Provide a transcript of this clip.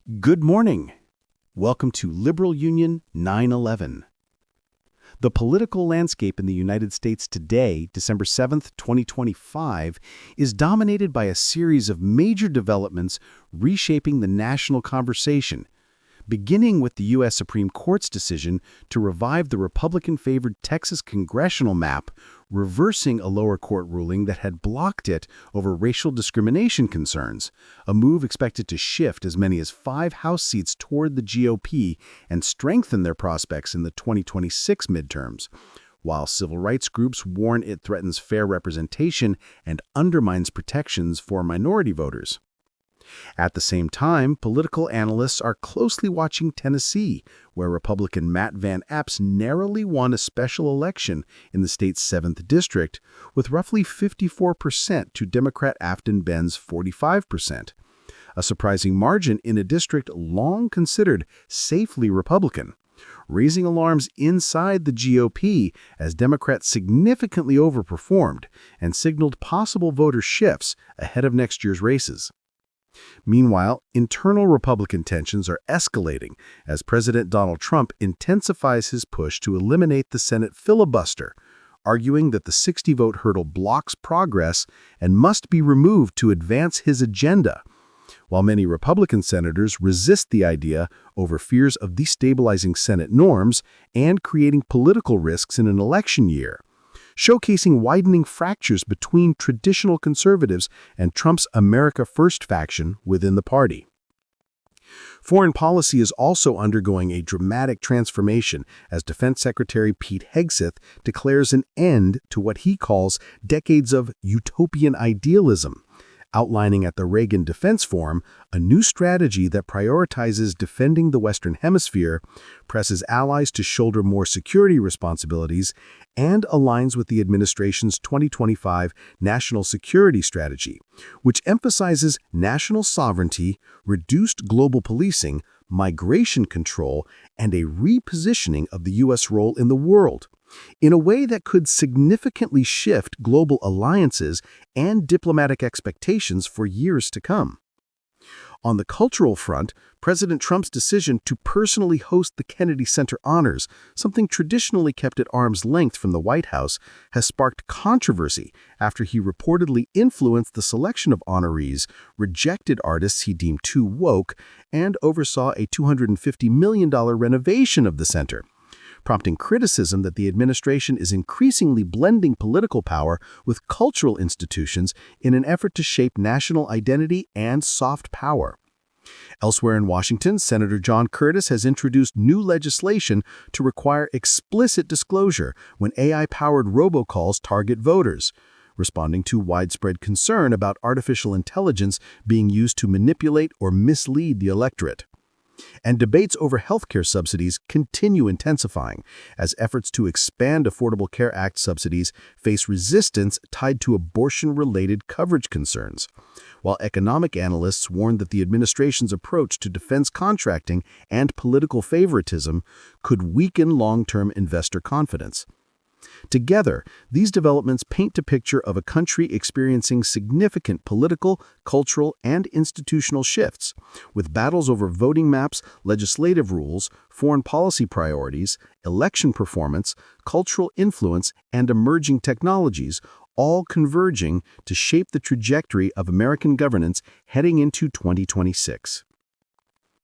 Good morning. Welcome to Liberal Union 9/11. The political landscape in the United States today, December 7th, 2025, is dominated by a series of major developments reshaping the national conversation, beginning with the U.S. Supreme Court's decision to revive the Republican-favored Texas congressional map, reversing a lower court ruling that had blocked it over racial discrimination concerns, a move expected to shift as many as 5 House seats toward the GOP and strengthen their prospects in the 2026 midterms, while civil rights groups warn it threatens fair representation and undermines protections for minority voters. At the same time, political analysts are closely watching Tennessee, where Republican Matt Van Epps narrowly won a special election in the state's 7th district, with roughly 54% to Democrat Afton Benn's 45%, a surprising margin in a district long considered safely Republican, raising alarms inside the GOP as Democrats significantly overperformed and signaled possible voter shifts ahead of next year's races. Meanwhile, internal Republican tensions are escalating as President Donald Trump intensifies his push to eliminate the Senate filibuster, arguing that the 60-vote hurdle blocks progress and must be removed to advance his agenda, while many Republican senators resist the idea over fears of destabilizing Senate norms and creating political risks in an election year, showcasing widening fractures between traditional conservatives and Trump's America First faction within the party. Foreign policy is also undergoing a dramatic transformation as Defense Secretary Pete Hegseth declares an end to what he calls decades of utopian idealism, outlining at the Reagan Defense Forum a new strategy that prioritizes defending the Western Hemisphere, presses allies to shoulder more security responsibilities, and aligns with the administration's 2025 National Security Strategy, which emphasizes national sovereignty, reduced global policing, migration control, and a repositioning of the U.S. role in the world, in a way that could significantly shift global alliances and diplomatic expectations for years to come. On the cultural front, President Trump's decision to personally host the Kennedy Center Honors, something traditionally kept at arm's length from the White House, has sparked controversy after he reportedly influenced the selection of honorees, rejected artists he deemed too woke, and oversaw a $250 million renovation of the center, prompting criticism that the administration is increasingly blending political power with cultural institutions in an effort to shape national identity and soft power. Elsewhere in Washington, Senator John Curtis has introduced new legislation to require explicit disclosure when AI-powered robocalls target voters, responding to widespread concern about artificial intelligence being used to manipulate or mislead the electorate. And debates over healthcare subsidies continue intensifying as efforts to expand Affordable Care Act subsidies face resistance tied to abortion-related coverage concerns, while economic analysts warn that the administration's approach to defense contracting and political favoritism could weaken long-term investor confidence. Together, these developments paint a picture of a country experiencing significant political, cultural, and institutional shifts, with battles over voting maps, legislative rules, foreign policy priorities, election performance, cultural influence, and emerging technologies, all converging to shape the trajectory of American governance heading into 2026.